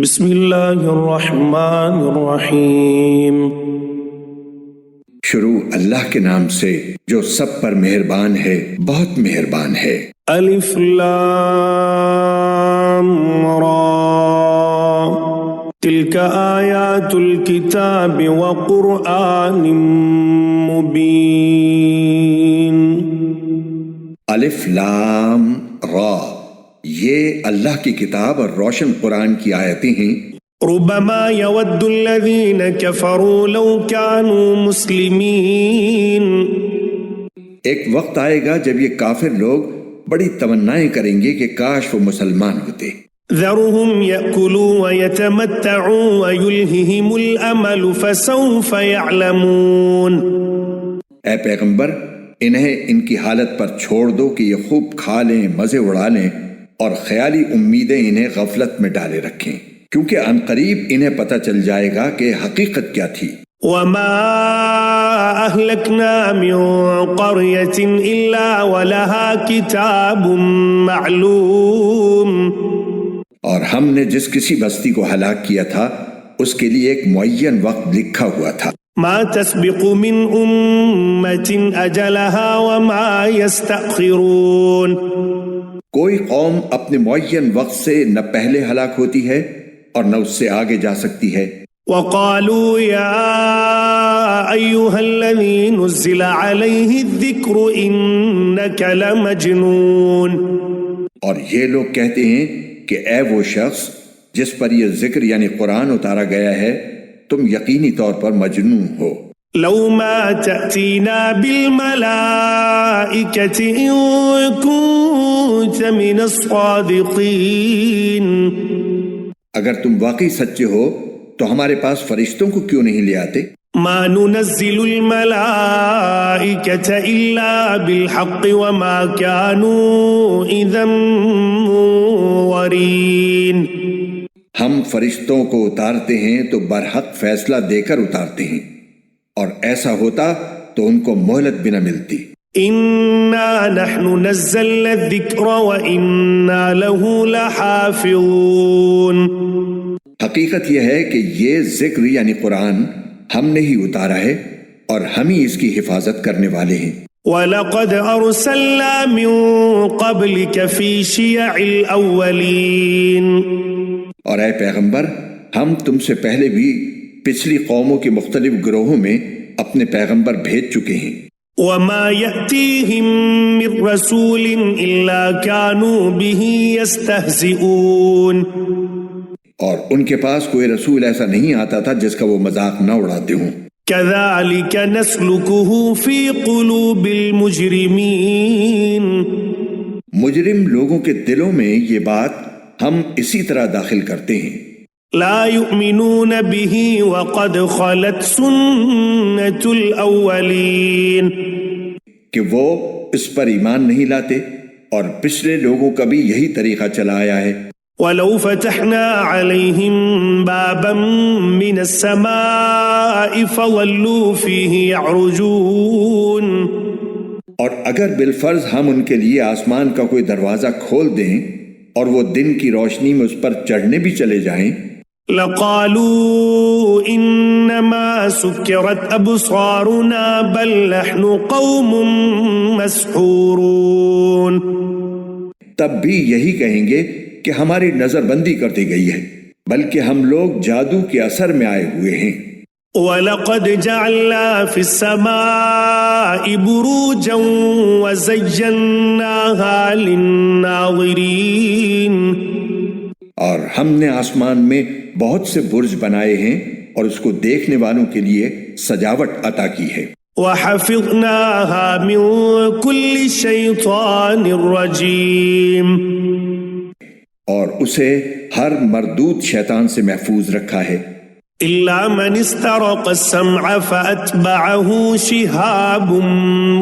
بسم اللہ الرحمن الرحیم۔ شروع اللہ کے نام سے جو سب پر مہربان ہے، بہت مہربان ہے۔ الف لام را تلک آیات الکتاب وقرآن مبین۔ الف لام را، یہ اللہ کی کتاب اور روشن قرآن کی آیتیں ہیں۔ ربما يود الذين كفروا لو كانوا مسلمين۔ ایک وقت آئے گا جب یہ کافر لوگ بڑی تمنائیں کریں گے کہ کاش وہ مسلمان ہوتے۔ ذرهم يأكلوا ويتمتعوا ويلههم الأمل فسوف يعلمون۔ اے پیغمبر، انہیں ان کی حالت پر چھوڑ دو کہ یہ خوب کھا لیں، مزے اڑا لیں اور خیالی امیدیں انہیں غفلت میں ڈالے رکھیں، کیونکہ عنقریب انہیں پتہ چل جائے گا کہ حقیقت کیا تھی۔ وما أهلكنا من قرية إلا ولها كتاب معلوم۔ اور ہم نے جس کسی بستی کو ہلاک کیا تھا اس کے لیے ایک معین وقت لکھا ہوا تھا۔ ما تسبق من أمة أجلها وما يستأخرون۔ کوئی قوم اپنے معین وقت سے نہ پہلے ہلاک ہوتی ہے اور نہ اس سے آگے جا سکتی ہے۔ وقالوا يا أيها الذي نزل عليه الذكر إنك لمجنون۔ اور یہ لوگ کہتے ہیں کہ اے وہ شخص جس پر یہ ذکر یعنی قرآن اتارا گیا ہے، تم یقینی طور پر مجنون ہو۔ لو ما تأتينا بالملائكة إن كنت من الصادقين۔ اگر تم واقعی سچے ہو تو ہمارے پاس فرشتوں کو کیوں نہیں لے آتے؟ ما ننزل الملائكة إلا بالحق وما كانوا إذا منظرين۔ ہم فرشتوں کو اتارتے ہیں تو برحق فیصلہ دے کر اتارتے ہیں، اور ایسا ہوتا تو ان کو مہلت بھی نہ ملتی۔ إنا نحن نزلنا الذكر وإنا له لحافظون۔ حقیقت یہ ہے کہ یہ ذکر یعنی قرآن ہم نے ہی اتارا ہے اور ہم ہی اس کی حفاظت کرنے والے ہیں۔ وَلَقَدْ أَرْسَلْنَا مِن قَبْلِكَ فِي شِيَعِ الْأَوَّلِينَ۔ اور اے پیغمبر، ہم تم سے پہلے بھی پچھلی قوموں کے مختلف گروہوں میں اپنے پیغمبر بھیج چکے ہیں۔ وَمَا يَأْتِيهِم مِّن رَّسُولٍ إِلَّا كَانُوا بِهِ يَسْتَهْزِئُونَ۔ اور ان کے پاس کوئی رسول ایسا نہیں آتا تھا جس کا وہ مذاق نہ اڑاتے ہوں۔ كَذَلِكَ نَسْلُكُهُ فِي قُلُوبِ الْمُجْرِمِينَ۔ مجرم لوگوں کے دلوں میں یہ بات ہم اسی طرح داخل کرتے ہیں۔ لا يؤمنون به وقد خلت سنة الأولين۔ کہ وہ اس پر ایمان نہیں لاتے اور پچھلے لوگوں کا بھی یہی طریقہ چلا آیا ہے۔ ولو فتحنا عليهم بابا من السماء فظلوا فيه يعرجون۔ اور اگر بالفرض ہم ان کے لیے آسمان کا کوئی دروازہ کھول دیں اور وہ دن کی روشنی میں اس پر چڑھنے بھی چلے جائیں، لقالوا انما سكرت ابصارنا بل نحن قوم مسحورون۔ تب بھی یہی کہیں گے کہ ہماری نظر بندی کر دی گئی ہے، بلکہ ہم لوگ جادو کے اثر میں آئے ہوئے ہیں۔ وَلَقَدْ جَعَلْنَا فِي السَّمَاءِ بُرُوجًا وَزَيَّنَّاهَا لِلنَّاظِرِينَ۔ اور ہم نے آسمان میں بہت سے برج بنائے ہیں اور اس کو دیکھنے والوں کے لیے سجاوٹ عطا کی ہے۔ وَحَفِظْنَاهَا مِن كُلِّ شَيْطَانٍ رَّجِيمٍ۔ اور اسے ہر مردود شیطان سے محفوظ رکھا ہے۔ إِلَّا مَنِ اسْتَرَقَ السَّمْعَ فَأَتْبَعَهُ شِهَابٌ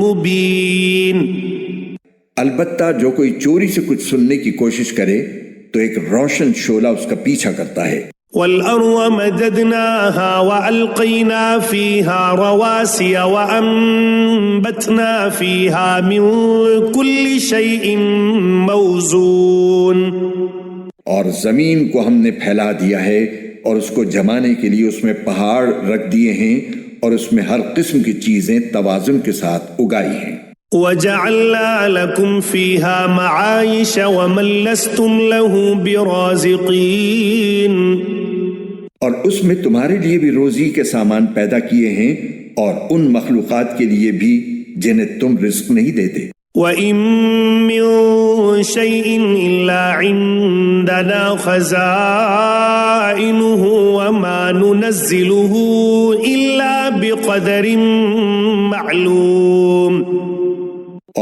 مُّبِينٌ۔ البتہ جو کوئی چوری سے کچھ سننے کی کوشش کرے تو ایک روشن شعلہ اس کا پیچھا کرتا ہے۔ وَالْأَرْضَ مَدَدْنَاهَا وَأَلْقَيْنَا فِيهَا رَوَاسِيَ وَأَنبَتْنَا فِيهَا مِن كُلِّ شَيْءٍ مَّوْزُونٍ۔ اور زمین کو ہم نے پھیلا دیا ہے اور اس کو جمانے کے لیے اس میں پہاڑ رکھ دیے ہیں اور اس میں ہر قسم کی چیزیں توازن کے ساتھ اگائی ہیں۔ وَجَعَلْنَا لَكُمْ فِيهَا مَعَايِشَ وَمَن لَّسْتُمْ لَهُ بِرَازِقِينَ، اور اس میں تمہارے لیے بھی روزی کے سامان پیدا کیے ہیں اور ان مخلوقات کے لیے بھی جنہیں تم رزق نہیں دیتے۔ وَإِن مِّن شَيْءٍ إِلَّا عِندَنَا خَزَائِنُهُ وَمَا نُنَزِّلُهُ إِلَّا بِقَدَرٍ مَّعْلُومٍ،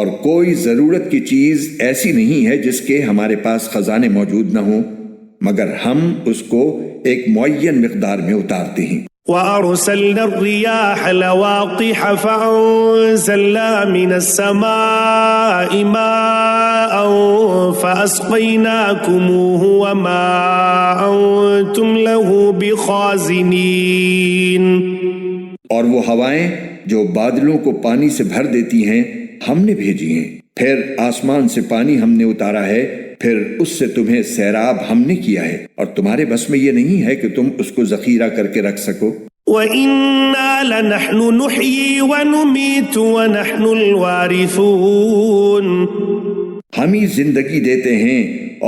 اور کوئی ضرورت کی چیز ایسی نہیں ہے جس کے ہمارے پاس خزانے موجود نہ ہوں، مگر ہم اس کو ایک معین مقدار میں اتارتے ہیں۔ وَأَرْسَلْنَا الرِّيَاحَ لَوَاقِحَ فَأَنزَلْنَا مِنَ السَّمَاءِ مَاءً فَأَسْقَيْنَاكُمُوهُ وَمَا أَنتُمْ لَهُ بِخَازِنِينَ، اور وہ ہوائیں جو بادلوں کو پانی سے بھر دیتی ہیں ہم نے بھیجی ہیں، پھر آسمان سے پانی ہم نے اتارا ہے، پھر اس سے تمہیں سیراب ہم نے کیا ہے، اور تمہارے بس میں یہ نہیں ہے کہ تم اس کو ذخیرہ کر کے رکھ سکو۔ وَإِنَّا لَنَحْنُ نُحْيِي وَنُمِيتُ وَنَحْنُ الْوَارِثُونَ، ہم ہی زندگی دیتے ہیں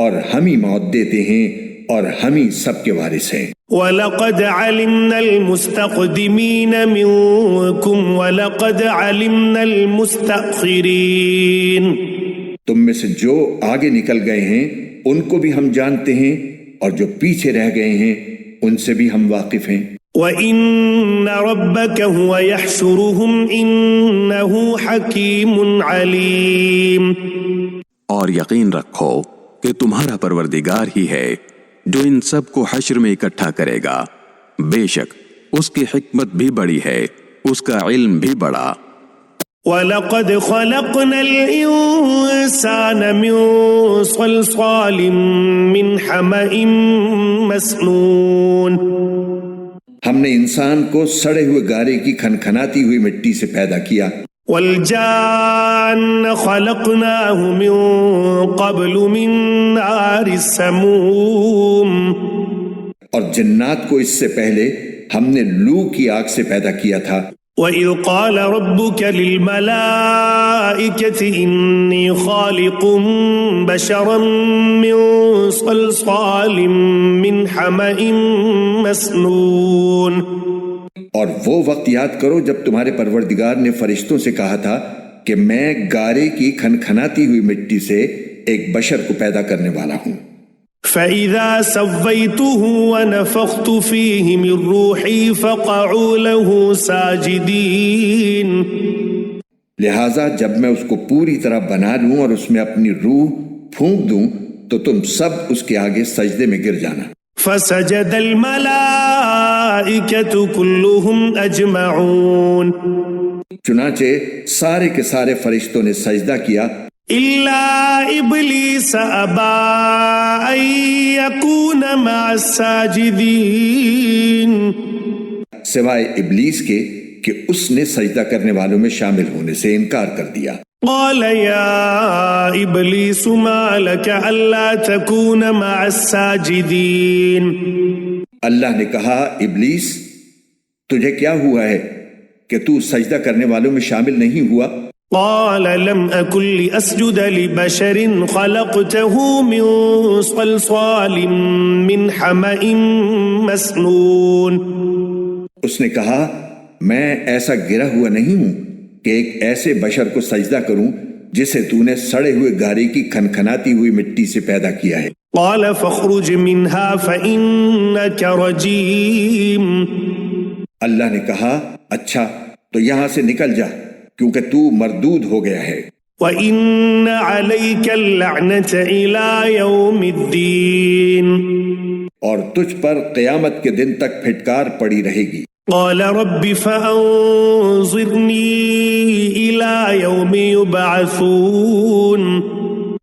اور ہم ہی موت دیتے ہیں اور ہم ہی سب کے وارث ہیں۔ وَلَقَدْ عَلِمْنَا الْمُسْتَقْدِمِينَ مِنْكُمْ وَلَقَدْ عَلِمْنَا الْمُسْتَأْخِرِينَ، تم میں سے جو آگے نکل گئے ہیں ان کو بھی ہم جانتے ہیں اور جو پیچھے رہ گئے ہیں ان سے بھی ہم واقف ہیں۔ وَإِنَّ رَبَّكَ هُوَ يَحْشُرُهُمْ إِنَّهُ حَكِيمٌ عَلِيمٌ، اور یقین رکھو کہ تمہارا پروردگار ہی ہے جو ان سب کو حشر میں اکٹھا کرے گا، بے شک اس کی حکمت بھی بڑی ہے، اس کا علم بھی بڑا۔ وَلَقَدْ خَلَقْنَا الْإِنسَانَ مِنْ صَلْصَالٍ مِّنْ حَمَإٍ مَّسْنُونٍ، ہم نے انسان کو سڑے ہوئے گارے کی کھنکھناتی ہوئی مٹی سے پیدا کیا۔ وَالْجَانَّ خَلَقْنَاهُ مِنْ قَبْلُ مِنْ نَارِ السَّمُومِ، اور جنات کو اس سے پہلے ہم نے لو کی آگ سے پیدا کیا تھا۔ وَإِذْ قَالَ رَبُّكَ لِلْمَلَائِكَةِ إِنِّي خَالِقٌ بَشَرًا مِّن صَلْصَالٍ مِّنْ حَمَإٍ مَّسْنُونٍ، اور وہ وقت یاد کرو جب تمہارے پروردگار نے فرشتوں سے کہا تھا کہ میں گارے کی کھنکھناتی ہوئی مٹی سے ایک بشر کو پیدا کرنے والا ہوں۔ فَإِذَا سَوَّيْتُهُ وَنَفَخْتُ فِيهِ مِن رُّوحِي فَقَعُوا لَهُ سَاجِدِينَ، لہٰذا جب میں اس کو پوری طرح بنا لوں اور اس میں اپنی روح پھونک دوں تو تم سب اس کے آگے سجدے میں گر جانا۔ فَسَجَدَ الْمَلَائِكَةُ كُلُّهُمْ أَجْمَعُونَ، چنانچہ سارے کے سارے فرشتوں نے سجدہ کیا إِلَّا إِبْلِيسَ أَبَىٰ أَن يَكُونَ مَعَ السَّاجِدِينَ، سوائے ابلیس کے کہ اس نے سجدہ کرنے والوں میں شامل ہونے سے انکار کر دیا۔ قَالَ يَا إِبْلِيسُ مَا لَكَ أَلَّا تَكُونَ مَعَ السَّاجِدِينَ، اللہ نے کہا ابلیس تجھے کیا ہوا ہے کہ تو سجدہ کرنے والوں میں شامل نہیں ہوا؟ قال لم أكن لأسجد لبشر خلقته من صلصال من حمأ مسنون، اس نے کہا میں ایسا گرا ہوا نہیں ہوں کہ ایک ایسے بشر کو سجدہ کروں جسے تو نے سڑے ہوئے گارے کی کھنکھناتی ہوئی مٹی سے پیدا کیا ہے۔ قال فاخرج منها فإنك رجيم، اللہ نے کہا اچھا تو یہاں سے نکل جا کیونکہ تو مردود ہو گیا ہے۔ وَإِنَّ عَلَيْكَ اللَّعْنَةَ إِلَى يَوْمِ الدِّينِ، اور تجھ پر قیامت کے دن تک پھٹکار پڑی رہے گی۔ قال رب فأنظرني إلى يوم يبعثون،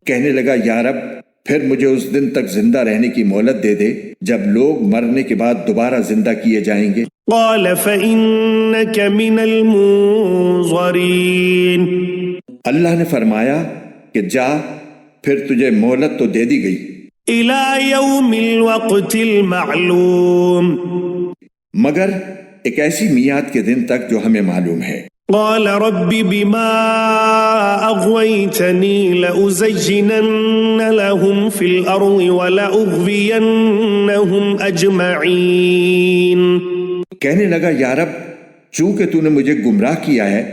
کہنے لگا یا رب پھر مجھے اس دن تک زندہ رہنے کی مہلت دے دے جب لوگ مرنے کے بعد دوبارہ زندہ کیے جائیں گے۔ قال فإنك من المنظرين، اللہ نے فرمایا کہ جا پھر تجھے مہلت تو دے دی گئی إلى يوم الوقت المعلوم مگر ایک ایسی میعاد کے دن تک جو ہمیں معلوم ہے۔ قال رب بما أغويتني لأزينن لهم في الأرض ولأغوينهم أجمعين۔ کہنے لگا یا رب چونکہ تو نے مجھے گمراہ کیا ہے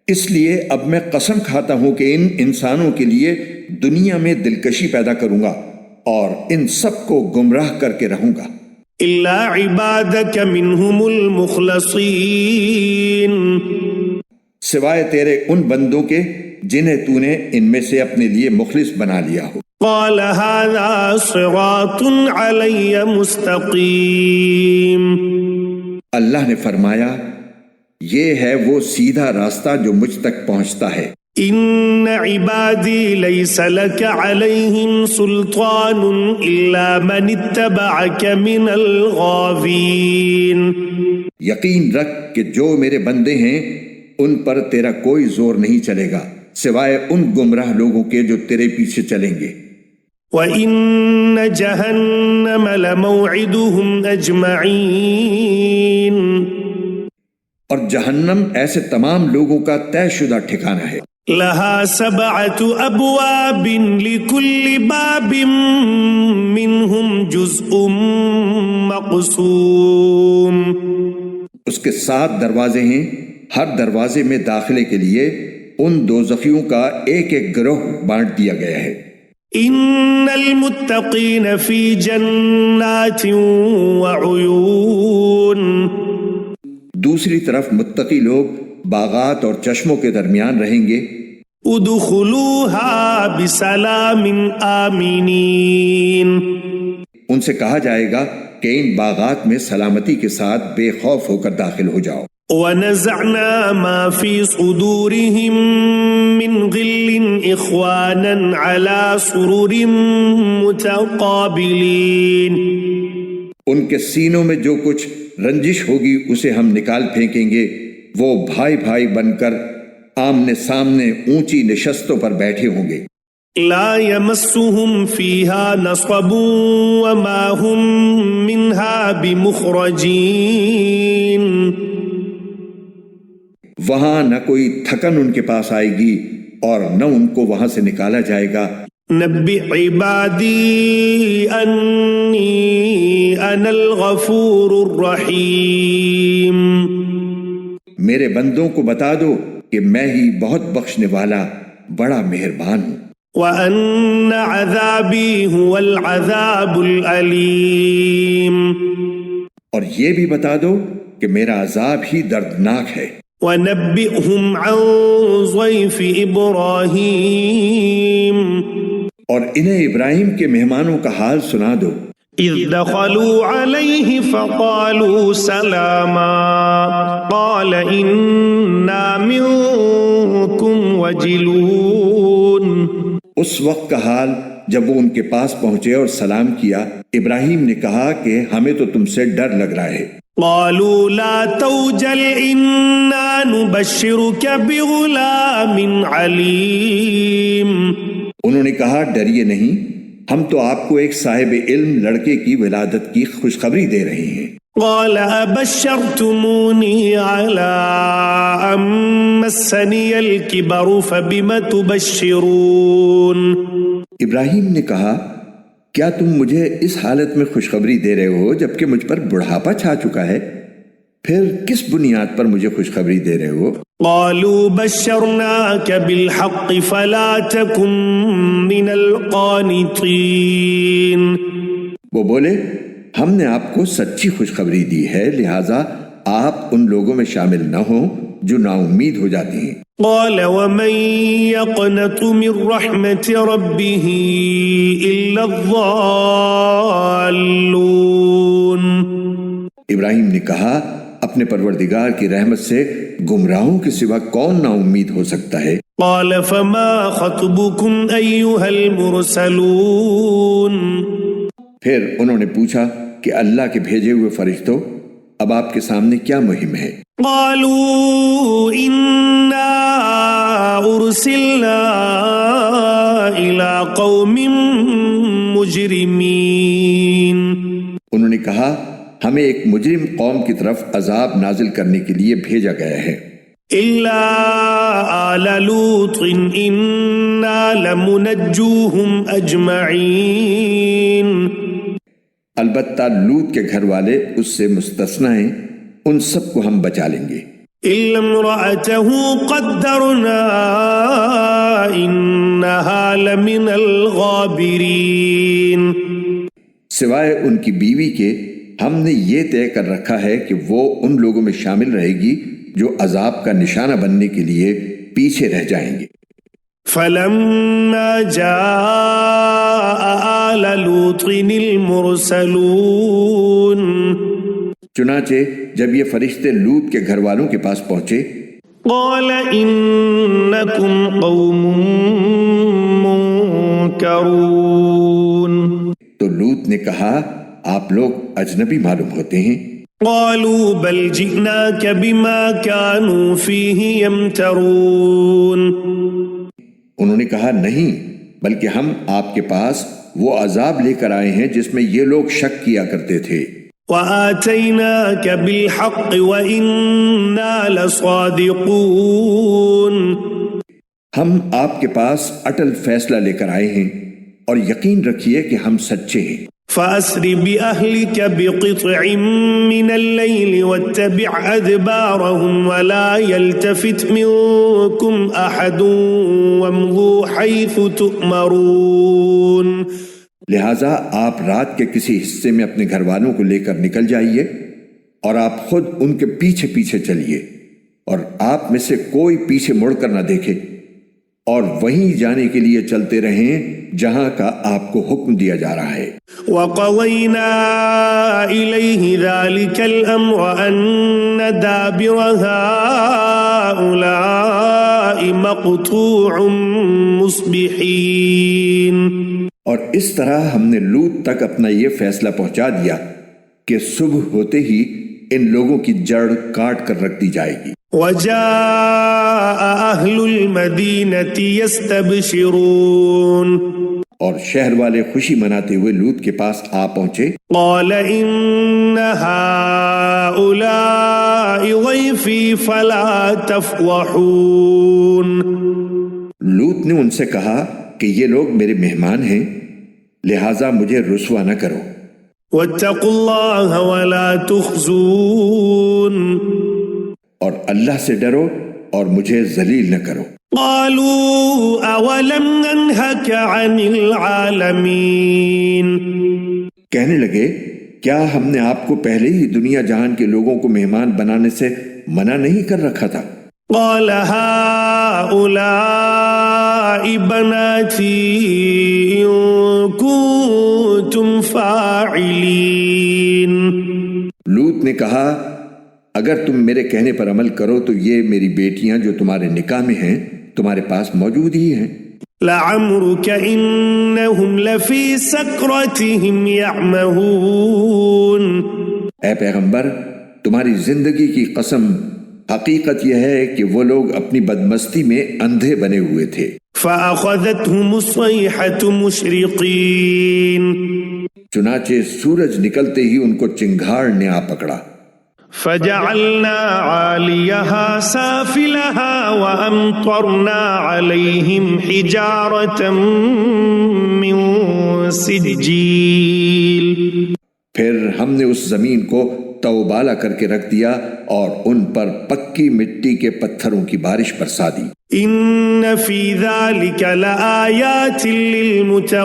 اس لیے اب میں قسم کھاتا ہوں کہ ان انسانوں کے لیے دنیا میں دلکشی پیدا کروں گا اور ان سب کو گمراہ کر کے رہوں گا إلا عبادك منهم المخلصين، سوائے تیرے ان بندوں کے جنہیں تو نے ان میں سے اپنے لیے مخلص بنا لیا ہو۔ قال هذا صراط علي مستقيم، اللہ نے فرمایا یہ ہے وہ سیدھا راستہ جو مجھ تک پہنچتا ہے۔ إن عبادي ليس لك عليهم سلطان إلا من اتبعك من الغاوين، یقین رکھ کہ جو میرے بندے ہیں ان پر تیرا کوئی زور نہیں چلے گا سوائے ان گمراہ لوگوں کے جو تیرے پیچھے چلیں گے۔ وَإِنَّ جَهَنَّمَ لَمَوْعِدُهُمْ أَجْمَعِينَ، اور جہنم ایسے تمام لوگوں کا طے شدہ ٹھکانہ ہے۔ لَهَا سَبْعَةُ أَبْوَابٍ لِكُلِّ بَابٍ مِّنْهُمْ جُزْءٌ مَّقْسُومٌ، اس کے 7 دروازے ہیں، ہر دروازے میں داخلے کے لیے ان دوزخیوں کا ایک ایک گروہ بانٹ دیا گیا ہے۔ إِنَّ الْمُتَّقِينَ فِي جَنَّاتٍ وَعُيُونٍ، دوسری طرف متقی لوگ باغات اور چشموں کے درمیان رہیں گے۔ ادخلوها بسلام آمنین، ان سے کہا جائے گا کہ ان باغات میں سلامتی کے ساتھ بے خوف ہو کر داخل ہو جاؤ۔ ونزعنا ما في صدورهم من غل إخوانا على سرر متقابلين، ان کے سینوں میں جو کچھ رنجش ہوگی اسے ہم نکال پھینکیں گے، وہ بھائی بھائی بن کر آمنے سامنے اونچی نشستوں پر بیٹھے ہوں گے۔ لا يمسهم فيها نصب وما هم منها بمخرجين، وہاں نہ کوئی تھکن ان کے پاس آئے گی اور نہ ان کو وہاں سے نکالا جائے گا۔ نبئ عبادی انی انا الغفور الرحیم، میرے بندوں کو بتا دو کہ میں ہی بہت بخشنے والا بڑا مہربان ہوں۔ وَأَنَّ عَذَابِي هُوَ الْعَذَابُ الْأَلِيمُ، اور یہ بھی بتا دو کہ میرا عذاب ہی دردناک ہے۔ وَنَبِّئْهُمْ عَنْ ضَيْفِ إِبْرَاهِيمَ، اور انہیں ابراہیم کے مہمانوں کا حال سنا دو۔ اذ دخلوا علیہ فقالوا سلاما قال انا منکم وجلون، اس وقت کا حال جب وہ ان کے پاس پہنچے اور سلام کیا، ابراہیم نے کہا کہ ہمیں تو تم سے ڈر لگ رہا ہے۔ قالوا لا توجل انا نبشرك بغلام علیم، انہوں نے کہا ڈریے نہیں، ہم تو آپ کو ایک صاحب علم لڑکے کی ولادت کی خوشخبری دے رہے ہیں۔ قال ابشرتمونی علی ان مسنی الکبر فبم تبشرون، ابراہیم نے کہا کیا تم مجھے اس حالت میں خوشخبری دے رہے ہو جبکہ مجھ پر بڑھاپا چھا چکا ہے؟ پھر کس بنیاد پر مجھے خوشخبری دے رہے ہو؟ قالوا بشرناك بالحق فلا تكن من القانطين، وہ بولے ہم نے آپ کو سچی خوشخبری دی ہے لہٰذا آپ ان لوگوں میں شامل نہ ہوں جو نا امید ہو جاتی ہیں۔ قال ومن يقنط من رحمة ربه إلا الضالون، ابراہیم نے کہا اپنے پروردگار کی رحمت سے گمراہوں کے سوا کون نا امید ہو سکتا ہے؟ قال فما خطبكم أيها المرسلون، پھر انہوں نے پوچھا کہ اللہ کے بھیجے ہوئے فرشتوں اب آپ کے سامنے کیا مہم ہے؟ قالوا إنا أرسلنا إلى قوم مجرمين، ہمیں ایک مجرم قوم کی طرف عذاب نازل کرنے کے لیے بھیجا گیا ہے إلا آل لوط إنا لمنجوهم أجمعين البتہ لوط کے گھر والے اس سے مستثنی ہیں، ان سب کو ہم بچا لیں گے إلا امرأته قدرنا إنها لمن الغابرين سوائے ان کی بیوی کے ہم نے یہ طے کر رکھا ہے کہ وہ ان لوگوں میں شامل رہے گی جو عذاب کا نشانہ بننے کے لیے پیچھے رہ جائیں گے فلما جاء آل لوط المرسلون چنانچہ جب یہ فرشتے لوط کے گھر والوں کے پاس پہنچے قال إنكم قوم منكرون تو لوط نے کہا آپ لوگ اجنبی معلوم ہوتے ہیں قالوا بل جئناك بما كانوا فيه يمترون انہوں نے کہا نہیں بلکہ ہم آپ کے پاس وہ عذاب لے کر آئے ہیں جس میں یہ لوگ شک کیا کرتے تھے وآتيناك بالحق وإنا لصادقون ہم آپ کے پاس اٹل فیصلہ لے کر آئے ہیں اور یقین رکھیے کہ ہم سچے ہیں فأسر بأهلك بقطع من الليل واتبع أدبارهم ولا يلتفت منكم أحد وامضوا حيث تؤمرون لہٰذا آپ رات کے کسی حصے میں اپنے گھر والوں کو لے کر نکل جائیے اور آپ خود ان کے پیچھے پیچھے چلیے اور آپ میں سے کوئی پیچھے مڑ کر نہ دیکھے اور وہیں جانے کے لیے چلتے رہیں جہاں کا آپ کو حکم دیا جا رہا ہے وَقَضَيْنَا إِلَيْهِ ذَلِكَ الْأَمْرَ أَنَّ دَابِرَ هَؤُلَاءِ مَقْطُوعٌ مُصْبِحِينَ اور اس طرح ہم نے لوط تک اپنا یہ فیصلہ پہنچا دیا کہ صبح ہوتے ہی ان لوگوں کی جڑ کاٹ کر رکھ دی جائے گی وَجَاءَ أَهْلُ الْمَدِينَةِ يَسْتَبْشِرُونَ اور شہر والے خوشی مناتے ہوئے لوط کے پاس آ پہنچے قَالَ إِنَّ هَؤُلَاءِ ضَيْفِي فَلَا تَفْضَحُونَ لوط نے ان سے کہا کہ یہ لوگ میرے مہمان ہیں لہٰذا مجھے رسوا نہ کرو وَاتَّقُوا اللَّهَ وَلَا تُخْزُونَ اور اللہ سے ڈرو اور مجھے ذلیل نہ کرو قالوا اولم ننهك عن العالمین کہنے لگے کیا ہم نے آپ کو پہلے ہی دنیا جہان کے لوگوں کو مہمان بنانے سے منع نہیں کر رکھا تھا قال هؤلاء بناتي إن كنتم فاعلين لوط نے کہا اگر تم میرے کہنے پر عمل کرو تو یہ میری بیٹیاں جو تمہارے نکاح میں ہیں تمہارے پاس موجود ہی ہیں لعمرك إنهم لفي سكرتهم يعمهون اے پیغمبر تمہاری زندگی کی قسم حقیقت یہ ہے کہ وہ لوگ اپنی بدمستی میں اندھے بنے ہوئے تھے فأخذتهم الصيحة مشرقين چنانچہ سورج نکلتے ہی ان کو چنگھاڑ نے آ پکڑا فجعلنا عاليها سافلها وأمطرنا عليهم حجارة من سجيل پھر ہم نے اس زمین کو توبالا کر کے رکھ دیا اور ان پر پکی مٹی کے پتھروں کی بارش برسا دی ان فی ذلک لآیات للمتوسمین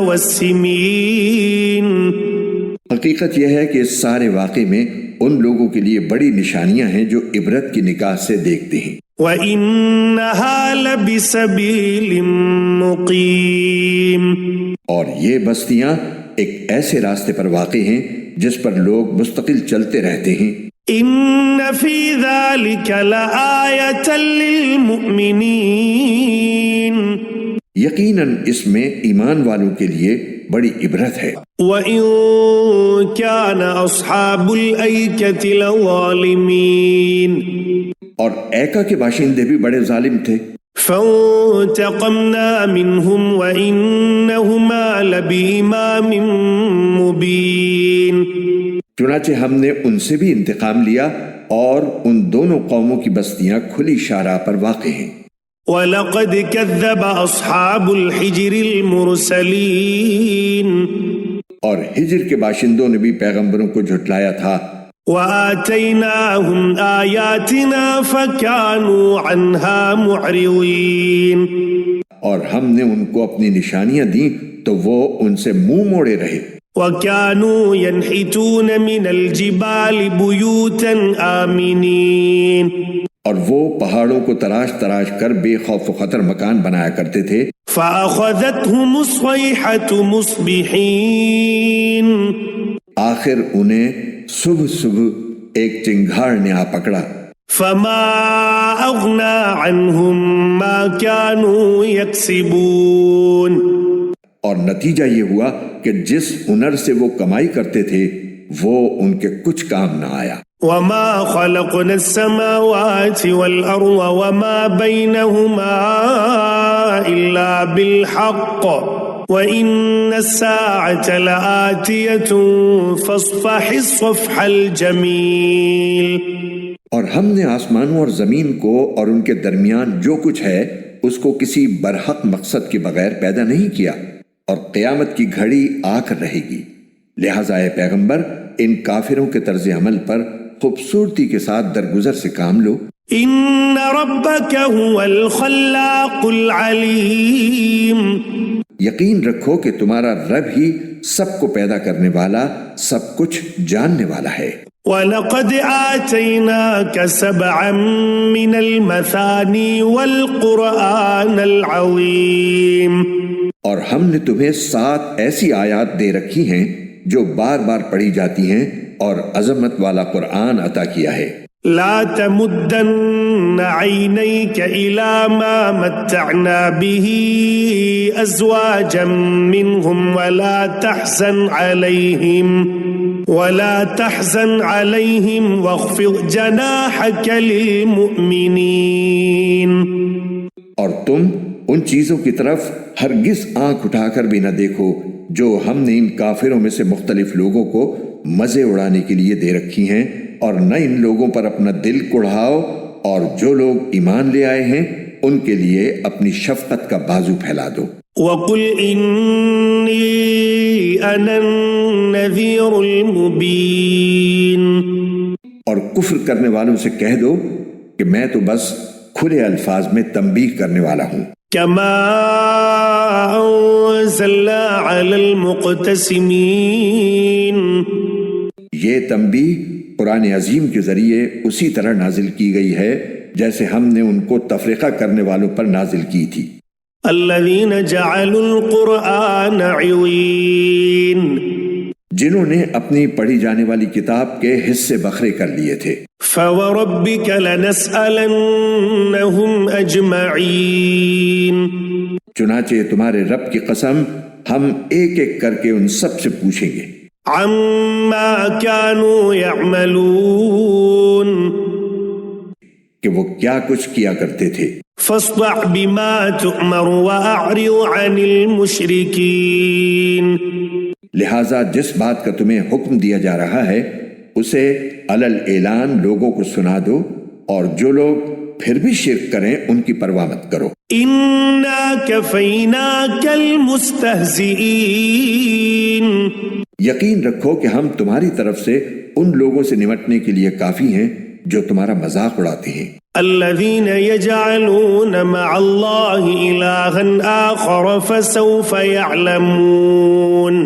حقیقت یہ ہے کہ اس سارے واقعے میں ان لوگوں کے لیے بڑی نشانیاں ہیں جو عبرت کی نگاہ سے دیکھتے ہیں وَإِنَّهَا لَبِسَبِيلٍ مُقِيمٍ اور یہ بستیاں ایک ایسے راستے پر واقع ہیں جس پر لوگ مستقل چلتے رہتے ہیں ان فی ذلک لآیۃ للمؤمنین یقیناً اس میں ایمان والوں کے لیے بڑی عبرت ہے وَإِن كَانَ أَصْحَابُ الْأَيْكَةِ لَظَالِمِينَ اور ایکا کے باشندے بھی بڑے ظالم تھے فَانْتَقَمْنَا مِنْهُمْ وَإِنَّهُمَا لَبِإِمَامٍ مُبِينٍ چنانچہ ہم نے ان سے بھی انتقام لیا اور ان دونوں قوموں کی بستیاں کھلی شاہراہ پر واقع ہیں۔ وَلَقَدْ كَذَّبَ أَصْحَابُ الْحِجْرِ الْمُرْسَلِينَ اور ہجر کے باشندوں نے بھی پیغمبروں کو جھٹلایا تھا۔ وَآتَيْنَاهُمْ آيَاتِنَا فَكَانُوا عَنْهَا مُعْرِضِينَ اور ہم نے ان کو اپنی نشانیاں دیں تو وہ ان سے منہ موڑے رہے۔ وَكَانُوا يَنْحِتُونَ مِنَ الْجِبَالِ بُيُوتًا آمِنِينَ اور وہ پہاڑوں کو تراش تراش کر بے خوف و خطر مکان بنایا کرتے تھے۔ فَأَخَذَتْهُمُ الصَّيْحَةُ مُصْبِحِينَ آخر انہیں صبح صبح ایک چنگھاڑ نے آ پکڑا۔ فَمَا أَغْنَى عَنْهُمْ مَا كَانُوا يَكْسِبُونَ اور نتیجہ یہ ہوا کہ جس ہنر سے وہ کمائی کرتے تھے وہ ان کے کچھ کام نہ آیا۔ وَمَا خَلَقْنَا السَّمَاوَاتِ وَالْأَرْضَ وَمَا بَيْنَهُمَا إِلَّا بِالْحَقِّ وَإِنَّ السَّاعَةَ لَآتِيَةٌ فَاصْفَحِ الصَّفْحَ الْجَمِيلَ اور ہم نے آسمانوں اور زمین کو اور ان کے درمیان جو کچھ ہے اس کو کسی برحق مقصد کے بغیر پیدا نہیں کیا، اور قیامت کی گھڑی آ کر رہے گی۔ لہٰذا اے پیغمبر ان کافروں کے طرز عمل پر خوبصورتی کے ساتھ درگزر سے کام لو۔ إِنَّ رَبَّكَ هُوَ الْخَلَّاقُ الْعَلِيمُ یقین رکھو کہ تمہارا رب ہی سب کو پیدا کرنے والا، سب کچھ جاننے والا ہے۔ وَلَقَدْ آتَيْنَاكَ سَبْعًا مِّنَ الْمَثَانِي وَالْقُرْآنَ الْعَظِيمَ اور ہم نے تمہیں 7 ایسی آیات دے رکھی ہیں جو بار بار پڑھی جاتی ہیں اور عظمت والا قرآن عطا کیا ہے۔ لا تمدن عینیک الی ما متعنا به ازواجا منهم ولا تحزن علیہم واخفض جناحک للمؤمنین۔ اور تم ان چیزوں کی طرف ہرگز آنکھ اٹھا کر بھی نہ دیکھو جو ہم نے ان کافروں میں سے مختلف لوگوں کو مزے اڑانے کے لیے دے رکھی ہیں، اور نہ ان لوگوں پر اپنا دل کڑھاؤ، اور جو لوگ ایمان لے آئے ہیں ان کے لیے اپنی شفقت کا بازو پھیلا دو۔ وَقُلْ إِنِّي أَنَا النَّذِيرُ الْمُبِينُ اور کفر کرنے والوں سے کہہ دو کہ میں تو بس کھلے الفاظ میں تنبیہ کرنے والا ہوں۔ كما أنزلنا على المقتسمين یہ تنبیہ قرآن عظیم کے ذریعے اسی طرح نازل کی گئی ہے جیسے ہم نے ان کو تفریقہ کرنے والوں پر نازل کی تھی۔ الذين جعلوا القرآن عوين جنہوں نے اپنی پڑھی جانے والی کتاب کے حصے بکھرے کر لیے تھے۔ فوربك لنسألنهم أجمعين چنانچہ تمہارے رب کی قسم ہم ایک ایک کر کے ان سب سے پوچھیں گے۔ عما كانوا يعملون کہ وہ کیا کچھ کیا کرتے تھے۔ فاصدع بما تؤمر وأعرض عن المشركين لہٰذا جس بات کا تمہیں حکم دیا جا رہا ہے اسے علل اعلان لوگوں کو سنا دو، اور جو لوگ پھر بھی شرک کریں ان کی پرواہ مت کرو۔ إنا كفيناك المستهزئين یقین رکھو کہ ہم تمہاری طرف سے ان لوگوں سے نمٹنے کے لیے کافی ہیں جو تمہارا مذاق اڑاتے ہیں۔ الذين يجعلون مع الله إلها آخر فسوف يعلمون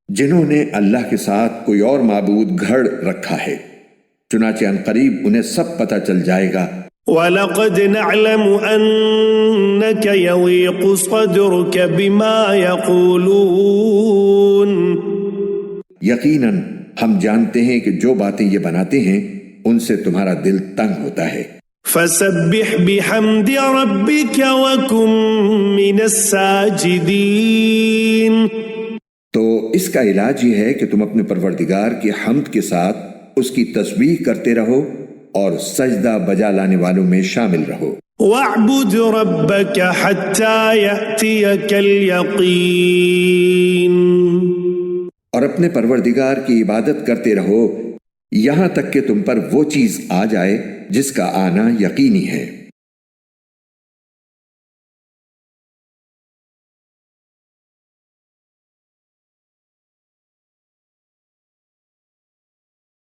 جنہوں نے اللہ کے ساتھ کوئی اور معبود گھڑ رکھا ہے، چنانچہ ان قریب انہیں سب پتہ چل جائے گا۔ وَلَقَدْ نَعْلَمُ أَنَّكَ يَضِيقُ صَدْرُكَ بِمَا يَقُولُونَ یقیناً ہم جانتے ہیں کہ جو باتیں یہ بناتے ہیں ان سے تمہارا دل تنگ ہوتا ہے۔ فَسَبِّحْ بِحَمْدِ رَبِّكَ وَكُن مِّنَ السَّاجِدِينَ تو اس کا علاج یہ ہے کہ تم اپنے پروردگار کی حمد کے ساتھ اس کی تسبیح کرتے رہو اور سجدہ بجا لانے والوں میں شامل رہو۔ وَاعْبُدْ رَبَّكَ حَتَّى يَأْتِيَكَ الْيَقِينُ اور اپنے پروردگار کی عبادت کرتے رہو یہاں تک کہ تم پر وہ چیز آ جائے جس کا آنا یقینی ہے۔